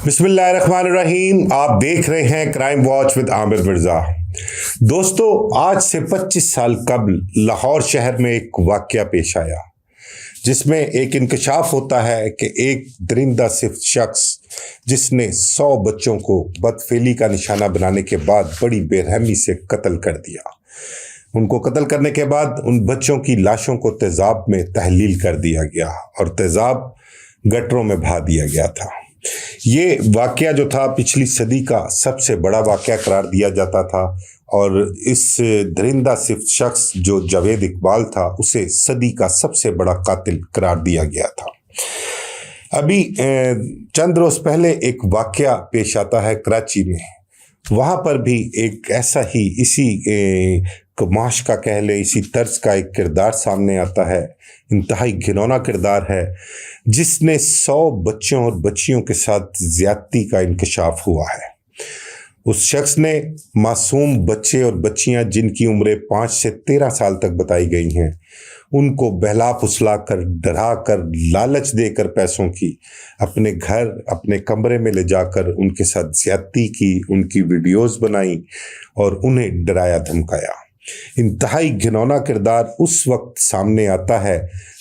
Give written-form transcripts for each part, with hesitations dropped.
बिस्मिल्लाहिर्रहमानिर्रहीम। आप देख रहे हैं crime watch with Aamir Mirza. दोस्तों, आज से 25 साल कबल लाहौर शहर में एक वाकया पेश आया जिसमें एक इंकशाफ होता है कि एक दरिंदा सिर्फ शख्स जिसने 100 बच्चों को बदफेली का निशाना बनाने के बाद बड़ी बेरहमी से कत्ल कर दिया। उनको कत्ल करने के बाद उन बच्चों की लाशों को तेजाब में तहलील कर दिया गया और तेजाब गटरों में बहा दिया गया था। ये वाकया जो था पिछली सदी का सबसे बड़ा वाकया करार दिया जाता था और इस दरिंदा सिर्फ शख्स जो जावेद इकबाल था उसे सदी का सबसे बड़ा कातिल करार दिया गया था। अभी चंद रोज पहले एक वाकया पेश आता है कराची में। वहाँ पर भी एक ऐसा ही इसी कमाश का कह ले इसी तर्ज का एक किरदार सामने आता है। इंतहाई घिनौना किरदार है जिसने 100 बच्चों और बच्चियों के साथ ज्यादती का इंकशाफ हुआ है। उस शख्स ने मासूम बच्चे और बच्चियां जिनकी उम्रें 5 से 13 साल तक बताई गई हैं, उनको बहला फुसला कर, डरा कर, लालच देकर पैसों की अपने घर अपने कमरे में ले जाकर उनके साथ ज्यादती की, उनकी वीडियोस बनाई और उन्हें डराया धमकाया। इंतहाई घिनौना किरदार उस वक्त सामने आता है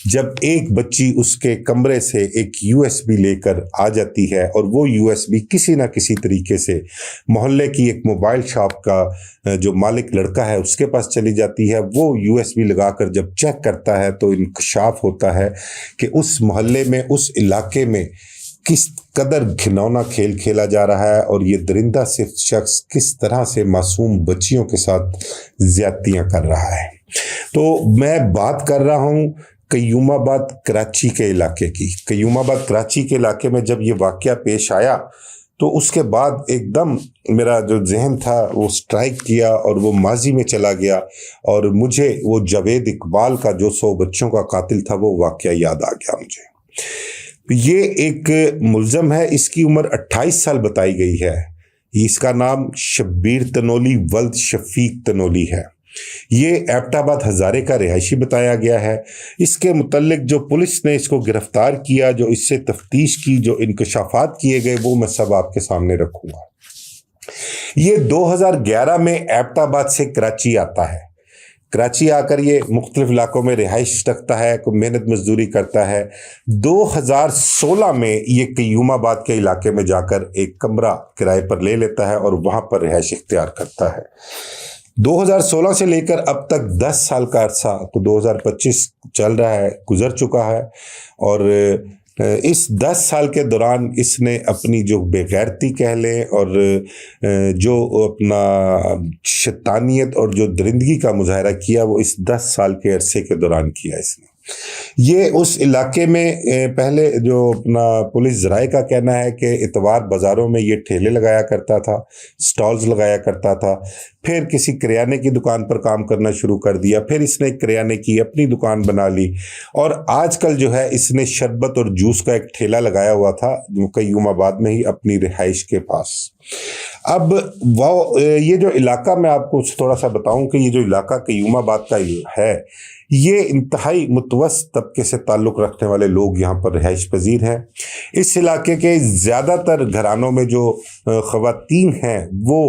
जब एक बच्ची उसके कमरे से एक यूएसबी लेकर आ जाती है और वो यूएसबी किसी ना किसी तरीके से मोहल्ले की एक मोबाइल शॉप का जो मालिक लड़का है उसके पास चली जाती है। वो यूएसबी लगाकर जब चेक करता है तो इंकशाफ होता है कि उस मोहल्ले में, उस इलाके में किस कदर घिनौना खेल खेला जा रहा है और ये दरिंदा सिर्फ शख्स किस तरह से मासूम बच्चियों के साथ ज्यादतियां कर रहा है। तो मैं बात कर रहा हूँ कयूमाबाद कराची के इलाके की। कयूमाबाद कराची के इलाके में जब ये वाकया पेश आया तो उसके बाद एकदम मेरा जो जहन था वो स्ट्राइक किया और वो माजी में चला गया और मुझे वो जावेद इकबाल का जो 100 बच्चों का कातिल था वो वाकया याद आ गया मुझे। ये एक मुलजम है, इसकी उम्र 28 साल बताई गई है। इसका नाम शब्बीर तनोली वल्द शफीक तनोली है। ये एबटाबाद हजारे का रिहायशी बताया गया है। इसके मुतल्लिक जो पुलिस ने इसको गिरफ्तार किया, जो इससे तफ्तीश की, जो इंकशाफात किए गए, वो मैं सब आपके सामने रखूंगा। ये 2011 में एबटाबाद से कराची आता है। कराची आकर ये मुख्तलिफ इलाकों में रिहाइश रखता है, कोई मेहनत मजदूरी करता है। 2016 में ये कयूमाबाद के इलाके में जाकर एक कमरा किराए पर ले लेता है और वहाँ पर रिहाइश इख्तियार करता है। 2016 से लेकर अब तक 10 साल का अरसा, तो 2025 चल रहा है, गुजर चुका है और इस 10 साल के दौरान इसने अपनी जो बेगैरती कह लें और जो अपना शैतानियत और जो दरिंदगी का मुजाहरा किया वो इस 10 साल के अरसे के दौरान किया इसने। ये उस इलाके में पहले जो अपना पुलिस ज़राए का कहना है कि इतवार बाज़ारों में ये ठेले लगाया करता था, स्टॉल्स लगाया करता था। फिर किसी किराने की दुकान पर काम करना शुरू कर दिया, फिर इसने किराने की अपनी दुकान बना ली और आजकल जो है इसने शरबत और जूस का एक ठेला लगाया हुआ था कयूमाबाद में ही अपनी रिहाइश के पास। अब वो ये जो इलाका मैं आपको थोड़ा सा बताऊं कि ये जो इलाका कयूमाबाद का है, ये इंतहाई मुतवस्सित तबके से ताल्लुक़ रखने वाले लोग यहाँ पर रिहाइश पजीर हैं। इस इलाके के ज़्यादातर घरानों में जो ख़वातीन हैं वो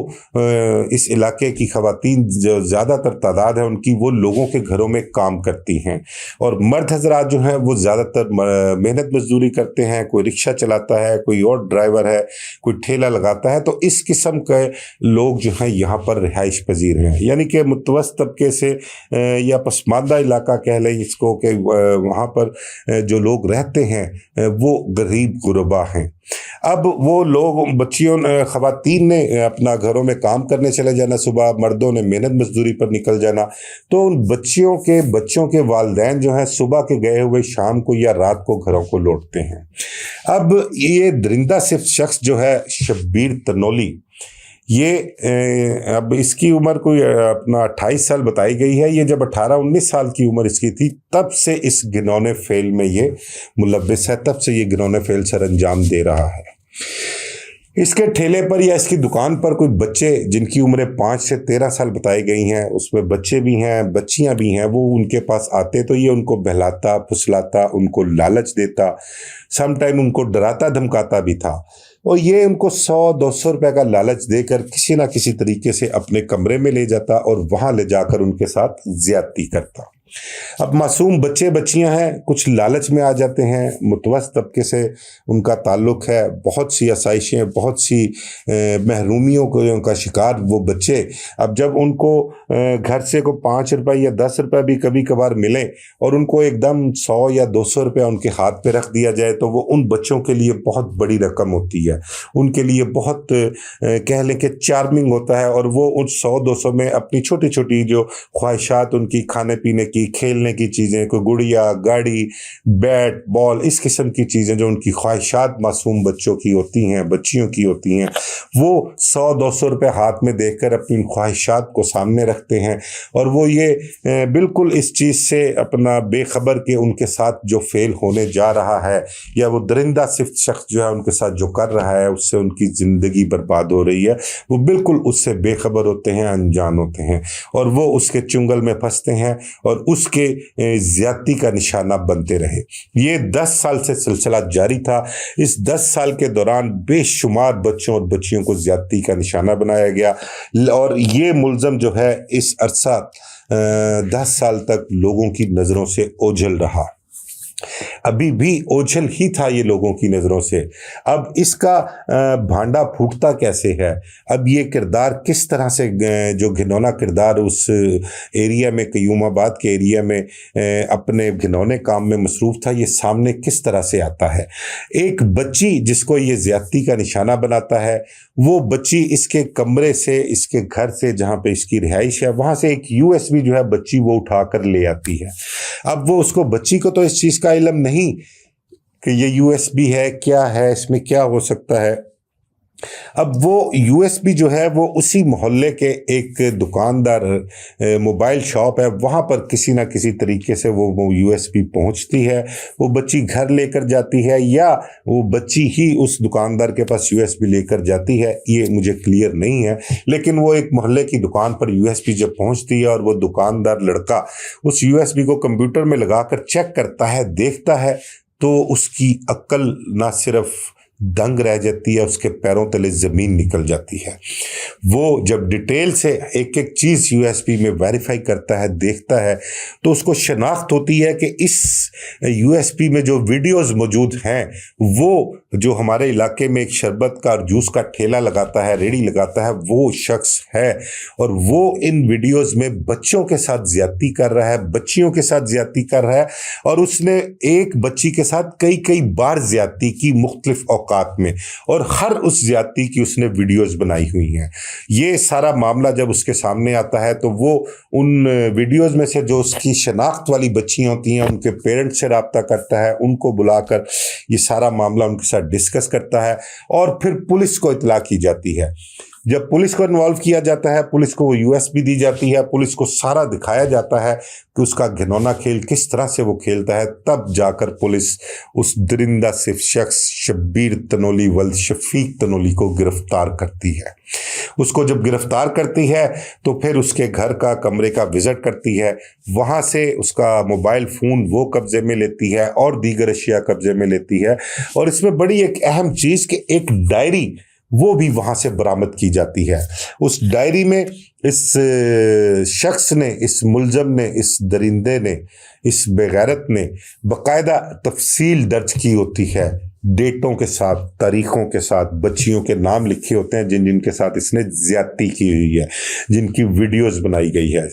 इस इलाके की ख़वातीन जो ज़्यादातर तादाद है उनकी वो लोगों के घरों में काम करती हैं और मर्द हज़रात जो हैं वो ज़्यादातर मेहनत मजदूरी करते हैं। कोई रिक्शा चलाता है, कोई और ड्राइवर है, कोई ठेला लगाता है। तो इस किस्म के लोग जो हैं यहाँ पर रिहाइश पजीर हैं, यानी कि मुतवस्सित तबके से या पसमानदा इलाका कह लें इसको कि वहाँ पर जो लोग रहते हैं वो गरीब गुरबा हैं। अब वो लोग बच्चियों ख़वातीन ने अपना घरों में काम करने चले जाना, सुबह मर्दों ने मेहनत मजदूरी पर निकल जाना, तो उन बच्चों के वालिदैन जो हैं सुबह के गए हुए शाम को या रात को घरों को लौटते हैं। अब ये दरिंदा सिर्फ शख्स जो है शब्बीर तनोली, ये अब इसकी उम्र कोई अपना 28 साल बताई गई है। ये जब 18-19 साल की उम्र इसकी थी तब से इस घिनौने फेल में ये मुलव्विस है, तब से ये घिनौने फेल सर अंजाम दे रहा है। इसके ठेले पर या इसकी दुकान पर कोई बच्चे जिनकी उम्रें 5 से 13 साल बताई गई हैं, उसमें बच्चे भी हैं, बच्चियां भी हैं, वो उनके पास आते तो ये उनको बहलाता फुसलाता, उनको लालच देता, सम टाइम उनको डराता धमकाता भी था। اور یہ ان کو 100-200 रुपए का लालच देकर किसी ना किसी तरीके से अपने कमरे में ले जाता और वहां ले जाकर उनके साथ ज्यादती करता। अब मासूम बच्चे बच्चियां हैं, कुछ लालच में आ जाते हैं, मुतवस्त तबके से उनका ताल्लुक है, बहुत सी आसाइशें, बहुत सी महरूमियों का शिकार वो बच्चे। अब जब उनको घर से को 5 रुपए या 10 रुपए भी कभी कभार मिलें और उनको एकदम 100 या 200 रुपया उनके हाथ पे रख दिया जाए तो वो उन बच्चों के लिए बहुत बड़ी रकम होती है, उनके लिए बहुत कह लें कि चार्मिंग होता है। और वो उन 100-200 में अपनी छोटी छोटी जो ख्वाहिशात उनकी, खाने पीने की, खेलने की चीज़ें, कोई गुड़िया, गाड़ी, बैट बॉल, इस किस्म की चीज़ें जो उनकी ख्वाहिशात मासूम बच्चों की होती हैं, बच्चियों की होती हैं, वो 100-200 रुपये हाथ में देकर अपनी ख्वाहिशात को सामने रखते हैं। और वो ये बिल्कुल इस चीज़ से अपना बेखबर कि उनके साथ जो फेल होने जा रहा है या वो दरिंदा सिर्फ शख्स जो है उनके साथ जो कर रहा है उससे उनकी ज़िंदगी बर्बाद हो रही है, वो बिल्कुल उससे बेखबर होते हैं, अनजान होते हैं और वो उसके चुंगल में फंसते हैं और उसके ज़्यादती का निशाना बनते रहे। ये 10 साल से सिलसिला जारी था। इस 10 साल के दौरान बेशुमार बच्चों और बच्चियों को ज़्यादती का निशाना बनाया गया और ये मुल्ज़म जो है इस अरसा 10 साल तक लोगों की नज़रों से ओझल रहा, अभी भी ओझल ही था ये लोगों की नज़रों से। अब इसका भांडा फूटता कैसे है, अब ये किरदार किस तरह से, जो घिनौना किरदार उस एरिया में, कयूमाबाद के एरिया में अपने घिनौने काम में मसरूफ़ था, ये सामने किस तरह से आता है। एक बच्ची जिसको ये ज़्यादती का निशाना बनाता है, वो बच्ची इसके कमरे से, इसके घर से जहाँ पे इसकी रिहाइश है, वहाँ से एक USB जो है बच्ची वो उठा कर ले आती है। अब वो उसको, बच्ची को तो इस चीज़ का इल्म नहीं कि ये USB है, क्या है, इसमें क्या हो सकता है। अब वो USB जो है वो उसी मोहल्ले के एक दुकानदार, मोबाइल शॉप है, वहाँ पर किसी ना किसी तरीके से वो USB पहुँचती है, वो बच्ची घर लेकर जाती है या वो बच्ची ही उस दुकानदार के पास USB लेकर जाती है, ये मुझे क्लियर नहीं है। लेकिन वो एक मोहल्ले की दुकान पर USB जब पहुँचती है और वो दुकानदार लड़का उस USB को कंप्यूटर में लगाकर चेक करता है, देखता है, तो उसकी अक्ल ना सिर्फ दंग रह जाती है, उसके पैरों तले ज़मीन निकल जाती है। वो जब डिटेल से एक एक चीज़ USB में वेरीफाई करता है, देखता है, तो उसको शनाख्त होती है कि इस USB में जो वीडियोस मौजूद हैं, वो जो हमारे इलाके में एक शरबत का और जूस का ठेला लगाता है, रेडी लगाता है, वो शख्स है और वो इन वीडियोस में बच्चों के साथ ज़्यादती कर रहा है, बच्चियों के साथ ज़्यादती कर रहा है और उसने एक बच्ची के साथ कई कई बार ज़्यादती की मुख्तलिफ औकात में, और हर उस ज़्यादती की उसने वीडियोस बनाई हुई हैं। ये सारा मामला जब उसके सामने आता है तो वो उन वीडियोस में से जो उसकी शनाख्त वाली बच्चियां होती हैं उनके पेरेंट्स से रब्ता करता है, उनको बुलाकर ये सारा मामला उनके साथ डिस्कस करता है और फिर पुलिस को इत्तला की जाती है। जब पुलिस को इन्वॉल्व किया जाता है, पुलिस को वो USB दी जाती है, पुलिस को सारा दिखाया जाता है कि उसका घिनौना खेल किस तरह से वो खेलता है, तब जाकर पुलिस उस दरिंदा सिर्फ शख्स शब्बीर तनोली वल्द शफीक तनोली को गिरफ्तार करती है। उसको जब गिरफ्तार करती है तो फिर उसके घर का, कमरे का विज़िट करती है, वहाँ से उसका मोबाइल फ़ोन वो कब्ज़े में लेती है और दीगर अशिया कब्ज़े में लेती है। और इसमें बड़ी एक अहम चीज़ कि एक डायरी वो भी वहाँ से बरामद की जाती है। उस डायरी में इस शख्स ने, इस मुलज़म ने, इस दरिंदे ने, इस बेगैरत ने बाकायदा तफसील दर्ज की होती है, डेटों के साथ, तारीख़ों के साथ, बच्चियों के नाम लिखे होते हैं जिन जिनके साथ इसने ज़्यादती की हुई है, जिनकी वीडियोस बनाई गई है।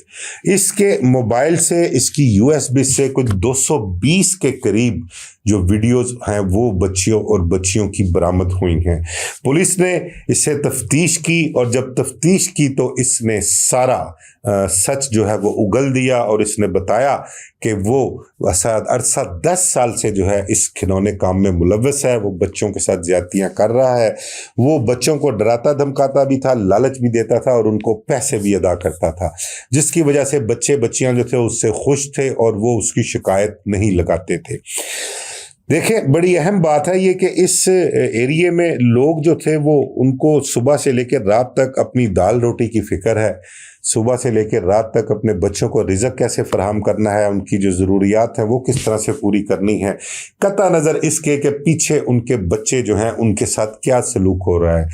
इसके मोबाइल से, इसकी USB से कुछ 220 के करीब जो वीडियोस हैं वो बच्चियों और बच्चियों की बरामद हुई हैं। पुलिस ने इसे तफ्तीश की और जब तफ्तीश की तो इसने सारा सच जो है वो उगल दिया और इसने बताया कि वो अरसा 10 साल से जो है इस खिलौने काम में मुलव्वस है, वो बच्चों के साथ ज़्यादतियाँ कर रहा है, वो बच्चों को डराता धमकाता भी था, लालच भी देता था और उनको पैसे भी अदा करता था, जिसकी वजह से बच्चे बच्चियाँ जो थे उससे खुश थे और वो उसकी शिकायत नहीं लगाते थे। دیکھیں بڑی اہم بات ہے یہ کہ اس ایریے میں لوگ جو تھے وہ ان کو صبح سے لے کے رات تک اپنی دال روٹی کی فکر ہے، صبح سے لے کے رات تک اپنے بچوں کو رزق کیسے فراہم کرنا ہے، ان کی جو ضروریات ہیں وہ کس طرح سے پوری کرنی ہے، قطع نظر اس کے کہ پیچھے ان کے بچے جو ہیں ان کے ساتھ کیا سلوک ہو رہا ہے۔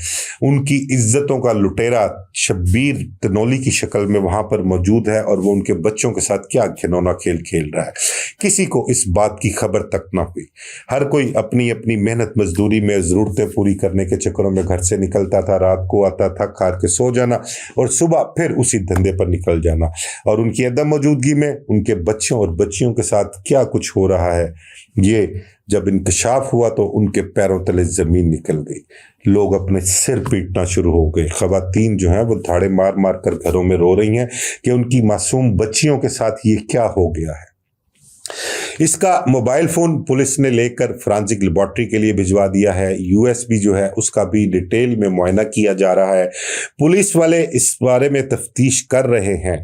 ان کی عزتوں کا لٹیرا شبیر تنولی کی شکل میں وہاں پر موجود ہے اور وہ ان کے بچوں کے ساتھ کیا گھنونا کھیل کھیل رہا ہے، کسی کو اس بات کی خبر تک نہ ہوئی۔ ہر کوئی اپنی اپنی محنت مزدوری میں ضرورتیں پوری کرنے کے چکروں میں گھر سے نکلتا تھا، رات کو آتا تھا، کھا کے سو جانا اور صبح پھر اسی دھندے پر نکل جانا، اور ان کی عدم موجودگی میں ان کے بچوں اور بچیوں کے ساتھ کیا کچھ ہو رہا ہے یہ جب انکشاف ہوا تو ان کے پیروں تلے زمین نکل گئی۔ لوگ اپنے سر پیٹنا شروع ہو گئے، خواتین جو ہیں وہ دھاڑے مار مار کر گھروں میں رو رہی ہیں کہ ان کی معصوم بچیوں کے ساتھ یہ کیا ہو گیا ہے۔ اس کا موبائل فون پولیس نے لے کر فرانزک لیبارٹری کے لیے بھجوا دیا ہے، USB جو ہے اس کا بھی ڈیٹیل میں معائنہ کیا جا رہا ہے، پولیس والے اس بارے میں تفتیش کر رہے ہیں۔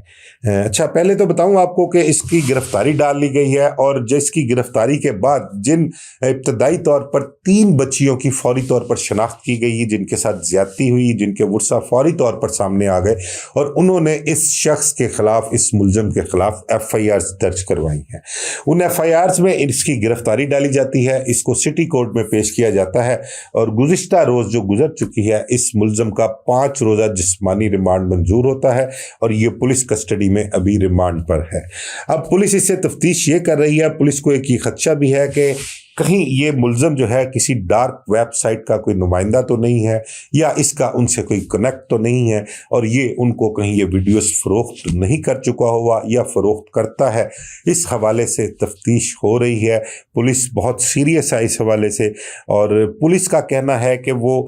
اچھا پہلے تو بتاؤں آپ کو کہ اس کی گرفتاری ڈال لی گئی ہے، اور جس کی گرفتاری کے بعد جن ابتدائی طور پر 3 بچیوں کی فوری طور پر شناخت کی گئی جن کے ساتھ زیادتی ہوئی، جن کے ورثہ فوری طور پر سامنے آ گئے اور انہوں نے اس شخص کے خلاف، اس ملزم کے خلاف FIRs درج کروائی ہیں۔ ان FIRs میں اس کی گرفتاری ڈالی جاتی ہے، اس کو سٹی کورٹ میں پیش کیا جاتا ہے، اور گزشتہ روز جو گزر چکی ہے اس ملزم کا 5 روزہ جسمانی ریمانڈ منظور ہوتا ہے اور یہ پولیس کسٹڈی میں ابھی ریمانڈ پر ہے۔ اب پولیس اس سے تفتیش یہ کر رہی ہے، پولیس کو ایک یہ خدشہ بھی ہے کہ کہیں یہ ملزم جو ہے کسی ڈارک ویب سائٹ کا کوئی نمائندہ تو نہیں ہے، یا اس کا ان سے کوئی کنیکٹ تو نہیں ہے، اور یہ ان کو کہیں یہ ویڈیوز فروخت نہیں کر چکا ہوا یا فروخت کرتا ہے۔ اس حوالے سے تفتیش ہو رہی ہے، پولیس بہت سیریس ہے اس حوالے سے، اور پولیس کا کہنا ہے کہ وہ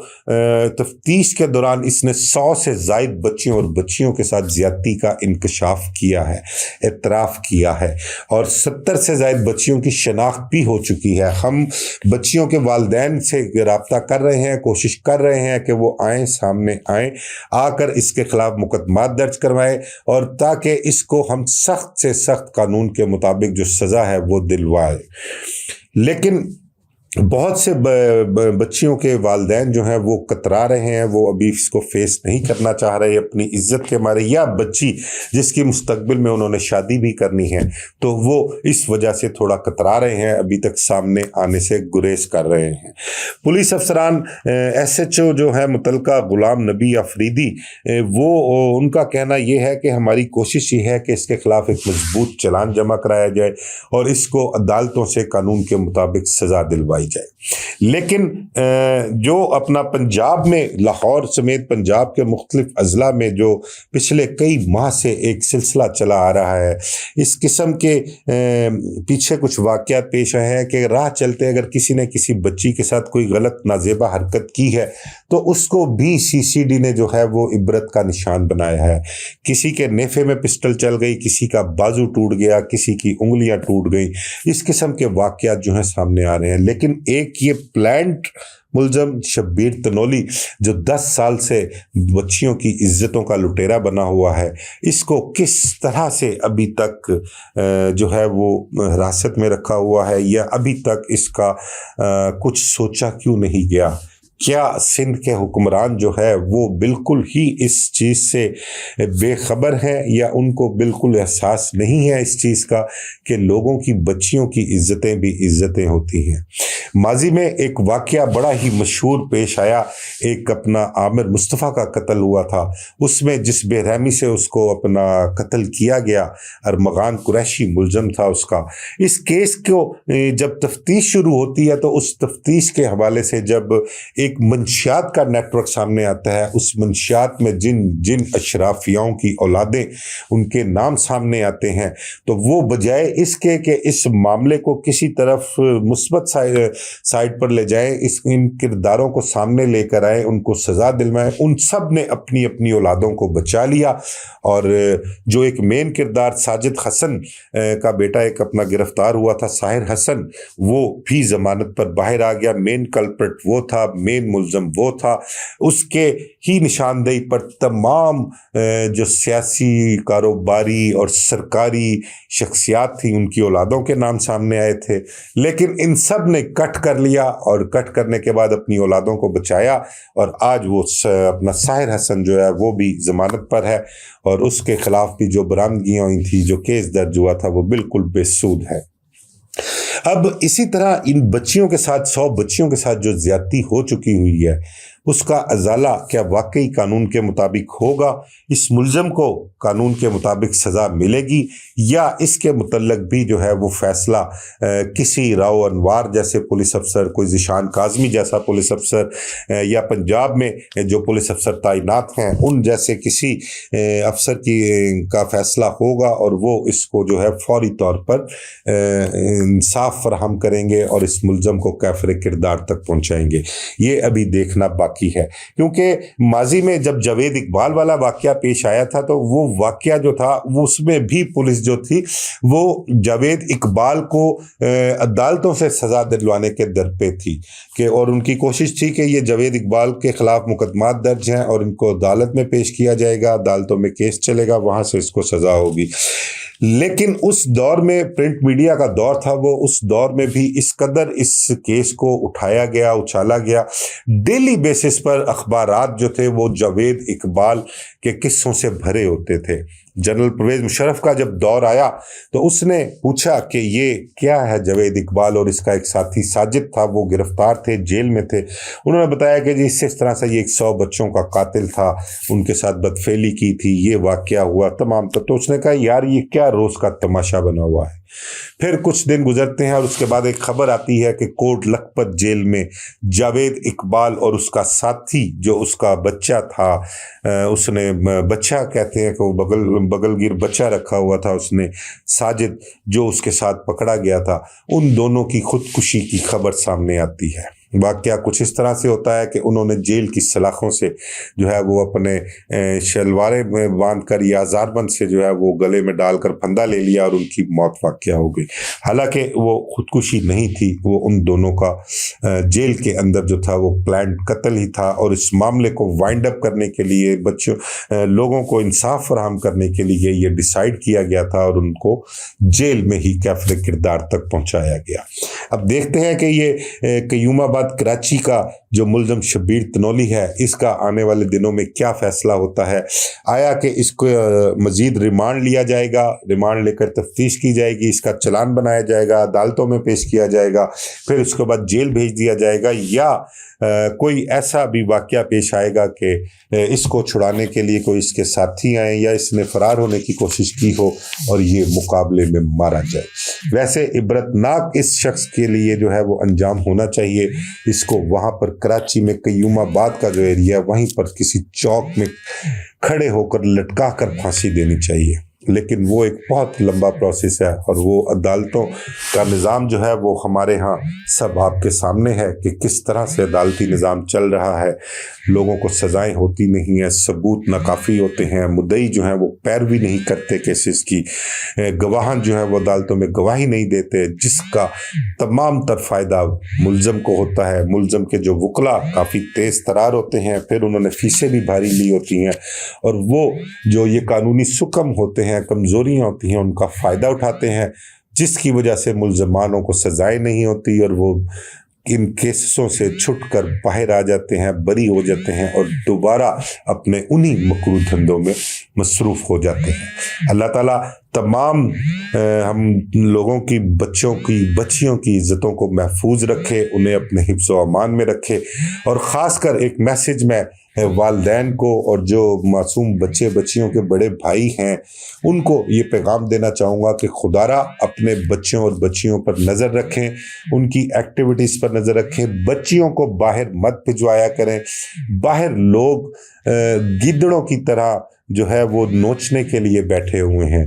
تفتیش کے دوران اس نے 100 سے زائد بچیوں اور بچیوں کے ساتھ زیادتی کا انکشاف کیا ہے، اعتراف کیا ہے، اور 70 سے زائد بچیوں کی شناخت بھی ہو چکی ہے۔ ہم بچیوں کے والدین سے رابطہ کر رہے ہیں، کوشش کر رہے ہیں کہ وہ آئیں، سامنے آئیں، آ کر اس کے خلاف مقدمات درج کروائیں، اور تاکہ اس کو ہم سخت سے سخت قانون کے مطابق جو سزا ہے وہ دلوائے۔ لیکن بہت سے بچیوں کے والدین جو ہیں وہ کترا رہے ہیں، وہ ابھی اس کو فیس نہیں کرنا چاہ رہے اپنی عزت کے مارے، یا بچی جس کی مستقبل میں انہوں نے شادی بھی کرنی ہے تو وہ اس وجہ سے تھوڑا کترا رہے ہیں، ابھی تک سامنے آنے سے گریز کر رہے ہیں۔ پولیس افسران SHO جو ہے متعلقہ غلام نبی آفریدی، وہ ان کا کہنا یہ ہے کہ ہماری کوشش یہ ہے کہ اس کے خلاف ایک مضبوط چلان جمع کرایا جائے اور اس کو عدالتوں سے قانون کے مطابق سزا دلوائی جائے۔ لیکن جو اپنا پنجاب میں، لاہور سمیت پنجاب کے مختلف اضلاع میں جو پچھلے کئی ماہ سے ایک سلسلہ چلا آ رہا ہے، اس قسم کے پیچھے کچھ واقعات پیش آئے ہیں کہ راہ چلتے اگر کسی نے کسی بچی کے ساتھ کوئی غلط نازیبا حرکت کی ہے تو اس کو بھی CCD نے جو ہے وہ عبرت کا نشان بنایا ہے۔ کسی کے نیفے میں پسٹل چل گئی، کسی کا بازو ٹوٹ گیا، کسی کی انگلیاں ٹوٹ گئیں، اس قسم کے واقعات جو ہیں سامنے آ رہے ہیں۔ لیکن ایک یہ پلانٹ ملزم شبیر تنولی جو 10 سال سے بچیوں کی عزتوں کا لٹیرا بنا ہوا ہے، اس کو کس طرح سے ابھی تک جو ہے وہ حراست میں رکھا ہوا ہے، یا ابھی تک اس کا کچھ سوچا کیوں نہیں گیا؟ کیا سندھ کے حکمران جو ہے وہ بالکل ہی اس چیز سے بے خبر ہیں، یا ان کو بالکل احساس نہیں ہے اس چیز کا کہ لوگوں کی بچیوں کی عزتیں بھی عزتیں ہوتی ہیں؟ ماضی میں ایک واقعہ بڑا ہی مشہور پیش آیا، ایک اپنا عامر مصطفیٰ کا قتل ہوا تھا، اس میں جس بے رحمی سے اس کو اپنا قتل کیا گیا، ارمغان قریشی ملزم تھا اس کا۔ اس کیس کو جب تفتیش شروع ہوتی ہے تو اس تفتیش کے حوالے سے جب ایک منشیات کا نیٹ ورک سامنے آتا ہے، اس منشیات میں جن اشرافیوں کی اولادیں ان کے نام سامنے آتے ہیں، تو وہ بجائے اس کے کہ اس معاملے کو کسی طرف مثبت سائڈ پر لے جائیں، ان کرداروں کو سامنے لے کر آئے، ان کو سزا دلوائیں، ان سب نے اپنی اپنی اولادوں کو بچا لیا۔ اور جو ایک مین کردار ساجد حسن کا بیٹا ایک اپنا گرفتار ہوا تھا، ساحر حسن، وہ بھی ضمانت پر باہر آ گیا۔ مین کلپرٹ وہ تھا، مین مین ملزم وہ تھا. اس کے ہی نشاندہی پر تمام جو سیاسی، کاروباری اور سرکاری شخصیات تھیں ان کی اولادوں کے نام سامنے آئے تھے، لیکن ان سب نے کٹ کر لیا اور کٹ کرنے کے بعد اپنی اولادوں کو بچایا. اور آج وہ اپنا ساحر حسن جو ہے وہ بھی ضمانت پر ہے، اور اس کے خلاف بھی جو برآمدگیاں ہوئی تھی، جو کیس درج ہوا تھا، وہ بالکل بے سود ہے. اب اسی طرح ان بچیوں کے ساتھ 100 بچیوں کے ساتھ جو زیادتی ہو چکی ہوئی ہے، اس کا ازالہ کیا واقعی قانون کے مطابق ہوگا؟ اس ملزم کو قانون کے مطابق سزا ملے گی، یا اس کے متعلق بھی جو ہے وہ فیصلہ کسی راؤ انوار جیسے پولیس افسر، کوئی ذیشان کاظمی جیسا پولیس افسر، یا پنجاب میں جو پولیس افسر تعینات ہیں ان جیسے کسی افسر کا فیصلہ ہوگا، اور وہ اس کو جو ہے فوری طور پر انصاف فراہم کریں گے اور اس ملزم کو کیفر کردار تک پہنچائیں گے. یہ ابھی دیکھنا باقی ہے، کیونکہ ماضی میں جب جاوید اقبال والا واقعہ پیش آیا تھا تو وہ واقعہ جو تھا اس میں بھی پولیس جو تھی وہ جاوید اقبال کو عدالتوں سے سزا دلوانے کے در پہ تھی، کہ اور ان کی کوشش تھی کہ یہ جاوید اقبال کے خلاف مقدمات درج ہیں اور ان کو عدالت میں پیش کیا جائے گا، عدالتوں میں کیس چلے گا، وہاں سے اس کو سزا ہوگی. لیکن اس دور میں پرنٹ میڈیا کا دور تھا، وہ اس دور میں بھی اس قدر اس کیس کو اٹھایا گیا، اچھالا گیا. ڈیلی بیسس پر اخبارات جو تھے وہ جاوید اقبال کے قصوں سے بھرے ہوتے تھے. جنرل پرویز مشرف کا جب دور آیا تو اس نے پوچھا کہ یہ کیا ہے جاوید اقبال، اور اس کا ایک ساتھی ساجد تھا، وہ گرفتار تھے، جیل میں تھے. انہوں نے بتایا کہ جی اس طرح سے یہ 100 بچوں کا قاتل تھا، ان کے ساتھ بدفعلی کی تھی، یہ واقعہ ہوا تمام. تو اس نے کہا یار یہ کیا روز کا تماشا بنا ہوا ہے. پھر کچھ دن گزرتے ہیں اور اس کے بعد ایک خبر آتی ہے کہ کوٹ لکھپت جیل میں جاوید اقبال اور اس کا ساتھی جو اس کا بچہ تھا، اس نے بچہ کہتے ہیں کہ وہ بغل گیر بچہ رکھا ہوا تھا، اس نے ساجد جو اس کے ساتھ پکڑا گیا تھا، ان دونوں کی خودکشی کی خبر سامنے آتی ہے. واقعہ کچھ اس طرح سے ہوتا ہے کہ انہوں نے جیل کی سلاخوں سے جو ہے وہ اپنے شلوارے میں باندھ کر یا ہزار بند سے جو ہے وہ گلے میں ڈال کر پھندا لے لیا اور ان کی موت واقع ہو گئی. حالانکہ وہ خودکشی نہیں تھی، وہ ان دونوں کا جیل کے اندر جو تھا وہ پلانڈ قتل ہی تھا. اور اس معاملے کو وائنڈ اپ کرنے کے لیے لوگوں کو انصاف فراہم کرنے کے لیے یہ ڈیسائیڈ کیا گیا تھا اور ان کو جیل میں ہی کیفر کردار تک پہنچایا گیا. اب دیکھتے ہیں کہ یہ قیوم آباد کراچی کا جو ملزم شبیر تنولی ہے، اس کا آنے والے دنوں میں کیا فیصلہ ہوتا ہے. آیا کہ اس کو مزید ریمانڈ لیا جائے گا، ریمانڈ لے کر تفتیش کی جائے گی، اس کا چلان بنایا جائے گا، عدالتوں میں پیش کیا جائے گا، پھر اس کے بعد جیل بھیج دیا جائے گا، یا کوئی ایسا بھی واقعہ پیش آئے گا کہ اس کو چھڑانے کے لیے کوئی اس کے ساتھی آئیں یا اس نے فرار ہونے کی کوشش کی ہو اور یہ مقابلے میں مارا جائے. ویسے عبرتناک اس شخص کے لیے جو ہے وہ انجام ہونا چاہیے. اس کو وہاں پر کراچی میں قیوم آباد کا جو ایریا ہے وہیں پر کسی چوک میں کھڑے ہو کر لٹکا کر پھانسی دینی چاہیے. لیکن وہ ایک بہت لمبا پروسیس ہے، اور وہ عدالتوں کا نظام جو ہے وہ ہمارے ہاں سب آپ کے سامنے ہے کہ کس طرح سے عدالتی نظام چل رہا ہے. لوگوں کو سزائیں ہوتی نہیں ہیں، ثبوت ناکافی ہوتے ہیں، مدعی جو ہیں وہ پیروی نہیں کرتے کیسز کی، گواہان جو ہیں وہ عدالتوں میں گواہی نہیں دیتے، جس کا تمام تر فائدہ ملزم کو ہوتا ہے. ملزم کے جو وکلا کافی تیز ترار ہوتے ہیں، پھر انہوں نے فیسیں بھی بھاری لی ہوتی ہیں، اور وہ جو یہ قانونی سکم ہوتے ہیں، کمزوریاں ہوتی ہیں، ان کا فائدہ اٹھاتے ہیں، جس کی وجہ سے ملزمانوں کو سزائیں نہیں ہوتی اور وہ ان کیسوں سے چھٹ کر باہر آ جاتے ہیں، بری ہو جاتے ہیں اور دوبارہ اپنے انہی مکروہ دھندوں میں مصروف ہو جاتے ہیں. اللہ تعالیٰ تمام ہم لوگوں کی بچیوں کی عزتوں کو محفوظ رکھے، انہیں اپنے حفظ و امان میں رکھے. اور خاص کر ایک میسیج میں والدین کو اور جو معصوم بچیوں کے بڑے بھائی ہیں ان کو یہ پیغام دینا چاہوں گا کہ خدا را اپنے بچوں اور بچیوں پر نظر رکھیں، ان کی ایکٹیویٹیز پر نظر رکھیں، بچیوں کو باہر مت بھجوایا کریں. باہر لوگ گیدڑوں کی طرح جو ہے وہ نوچنے کے لیے بیٹھے ہوئے ہیں،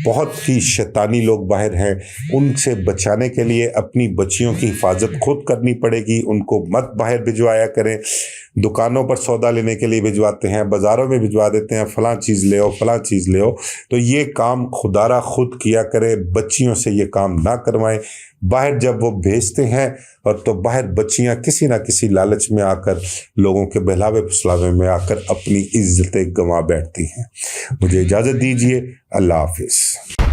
بہت ہی شیطانی لوگ باہر ہیں. ان سے بچانے کے لیے اپنی بچیوں کی حفاظت خود کرنی پڑے گی، ان کو مت باہر بھجوایا کریں. दुकानों पर सौदा लेने के लिए भिजवाते हैं, बाज़ारों में भिजवा देते हैं, फलां चीज़ ले आओ, फलां चीज़ ले आओ। तो ये काम खुदारा खुद किया करे, बच्चियों से ये काम ना करवाएं। बाहर जब वो भेजते हैं और तो बाहर बच्चियां किसी ना किसी लालच में आकर, लोगों के बहलावे फुसलावे में आकर अपनी इज्जतें गंवा बैठती हैं। मुझे इजाज़त दीजिए। अल्लाह हाफिज़।